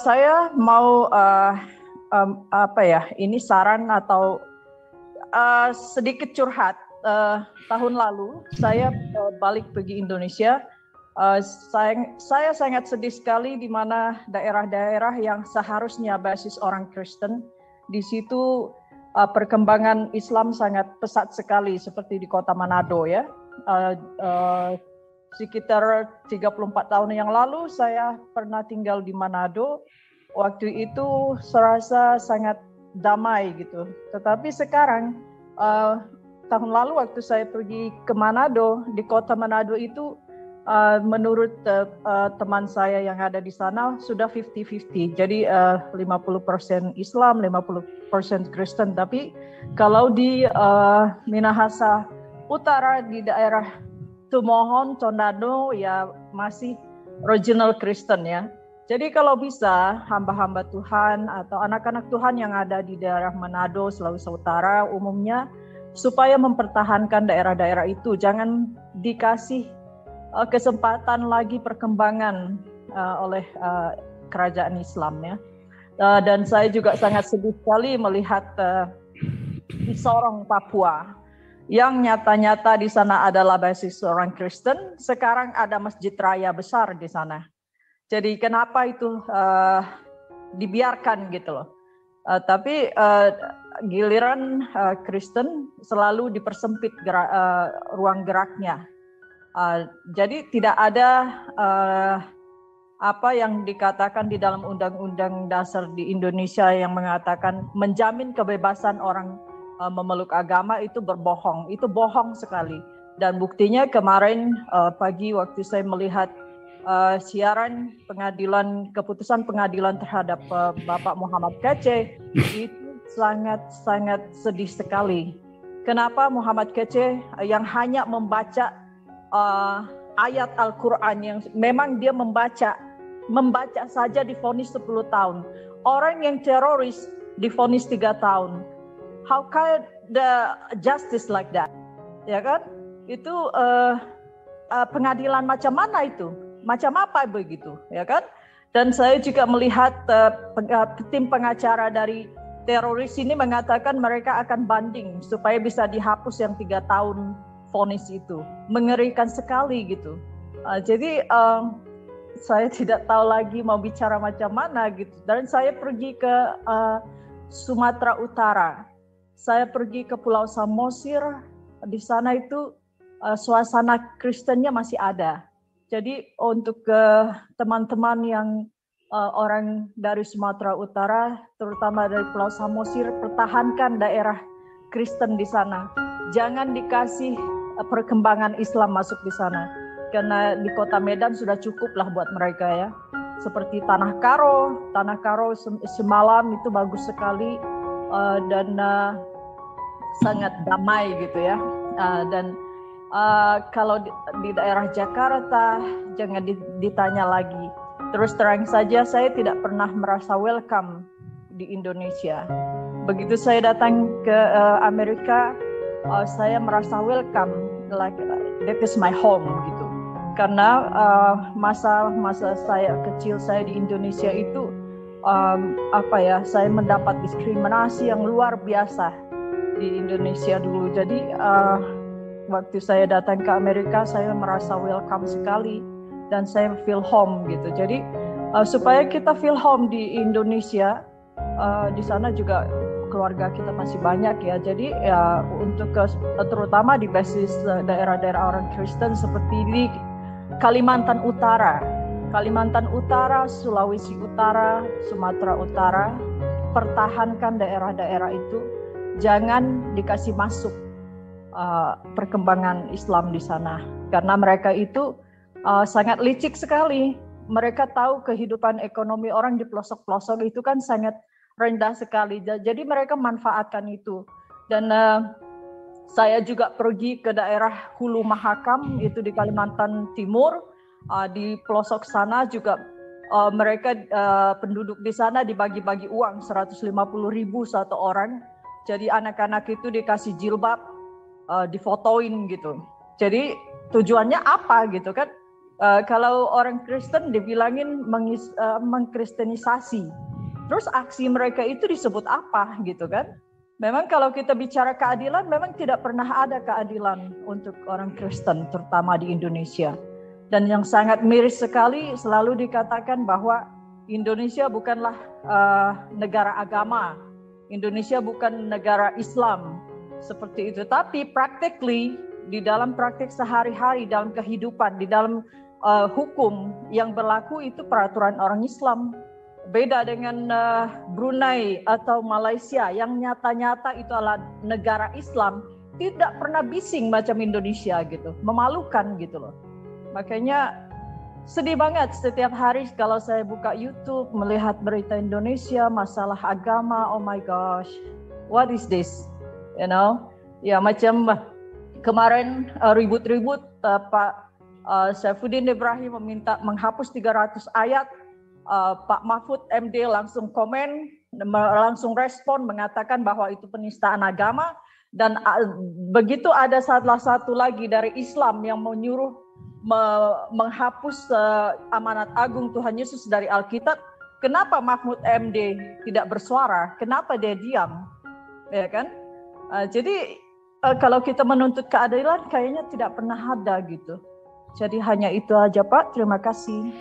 Saya mau ini saran atau sedikit curhat. Tahun lalu saya balik pergi Indonesia. Saya sangat sedih sekali di mana daerah-daerah yang seharusnya basis orang Kristen, di situ perkembangan Islam sangat pesat sekali, seperti di kota Manado ya. Sekitar 34 tahun yang lalu saya pernah tinggal di Manado. Waktu itu serasa sangat damai gitu. Tetapi sekarang tahun lalu waktu saya pergi ke Manado, di kota Manado itu menurut teman saya yang ada di sana sudah 50-50. Jadi 50% Islam, 50% Kristen. Tapi kalau di Minahasa Utara, di daerah Tumohon, Tondano, ya masih original Kristen ya. Jadi kalau bisa hamba-hamba Tuhan atau anak-anak Tuhan yang ada di daerah Manado, Sulawesi Utara umumnya, supaya mempertahankan daerah-daerah itu, jangan dikasih kesempatan lagi perkembangan oleh kerajaan Islam ya. Dan saya juga sangat sedih sekali melihat di Sorong, Papua, yang nyata-nyata di sana adalah basis orang Kristen, sekarang ada masjid raya besar di sana. Jadi kenapa itu dibiarkan gitu loh. Tapi giliran Kristen selalu dipersempit ruang geraknya. Jadi tidak ada apa yang dikatakan di dalam Undang-Undang Dasar di Indonesia yang mengatakan menjamin kebebasan orang memeluk agama, itu berbohong, itu bohong sekali. Dan buktinya kemarin pagi waktu saya melihat siaran keputusan pengadilan terhadap Bapak Muhammad Kece, itu sangat sedih sekali. Kenapa Muhammad Kece yang hanya membaca ayat Al-Quran, yang memang dia membaca saja divonis 10 tahun. Orang yang teroris divonis 3 tahun. How can the justice like that? Ya kan? Itu pengadilan macam mana itu? Macam apa begitu? Ya kan? Dan saya juga melihat tim pengacara dari teroris ini mengatakan mereka akan banding supaya bisa dihapus yang 3 tahun vonis itu. Mengerikan sekali gitu. Jadi saya tidak tahu lagi mau bicara macam mana gitu. Dan saya pergi ke Sumatera Utara. Saya pergi ke Pulau Samosir, di sana itu suasana Kristennya masih ada. Jadi untuk teman-teman yang orang dari Sumatera Utara, terutama dari Pulau Samosir, pertahankan daerah Kristen di sana. Jangan dikasih perkembangan Islam masuk di sana. Karena di kota Medan sudah cukuplah buat mereka ya. Seperti Tanah Karo semalam itu bagus sekali. Dan sangat damai gitu ya. Dan kalau di daerah Jakarta jangan ditanya lagi. Terus terang saja saya tidak pernah merasa welcome di Indonesia. Begitu saya datang ke Amerika, saya merasa welcome, like that is my home gitu. Karena masa saya kecil saya di Indonesia itu saya mendapat diskriminasi yang luar biasa di Indonesia dulu. Jadi waktu saya datang ke Amerika saya merasa welcome sekali dan saya feel home gitu. Jadi supaya kita feel home di Indonesia, di sana juga keluarga kita masih banyak ya. Jadi ya untuk terutama di basis daerah-daerah orang Kristen seperti di Kalimantan Utara, Sulawesi Utara, Sumatera Utara, pertahankan daerah-daerah itu, jangan dikasih masuk perkembangan Islam di sana, karena mereka itu sangat licik sekali. Mereka tahu kehidupan ekonomi orang di pelosok-pelosok itu kan sangat rendah sekali, jadi mereka manfaatkan itu. Dan saya juga pergi ke daerah Hulu Mahakam, itu di Kalimantan Timur. Di pelosok sana juga mereka penduduk di sana dibagi-bagi uang 150.000 satu orang. Jadi anak-anak itu dikasih jilbab, difotoin gitu. Jadi tujuannya apa gitu kan? Kalau orang Kristen dibilangin mengkristenisasi. Terus aksi mereka itu disebut apa gitu kan? Memang kalau kita bicara keadilan, memang tidak pernah ada keadilan untuk orang Kristen, terutama di Indonesia. Dan yang sangat miris sekali selalu dikatakan bahwa Indonesia bukanlah negara agama, Indonesia bukan negara Islam, seperti itu. Tapi practically, di dalam praktik sehari-hari, dalam kehidupan, di dalam hukum yang berlaku itu peraturan orang Islam. Beda dengan Brunei atau Malaysia yang nyata-nyata itu adalah negara Islam, tidak pernah bising macam Indonesia gitu, memalukan gitu loh. Makanya sedih banget setiap hari kalau saya buka YouTube melihat berita Indonesia masalah agama. Oh my gosh, what is this? You know, ya macam kemarin ribut-ribut Pak Saifuddin Ibrahim meminta menghapus 300 ayat. Pak Mahfud MD langsung komen, langsung respon mengatakan bahwa itu penistaan agama. Dan begitu ada salah satu lagi dari Islam yang menyuruh menghapus amanat agung Tuhan Yesus dari Alkitab, kenapa Mahfud MD tidak bersuara? Kenapa dia diam? Ya kan? Jadi kalau kita menuntut keadilan kayaknya tidak pernah ada gitu. Jadi hanya itu aja Pak, terima kasih.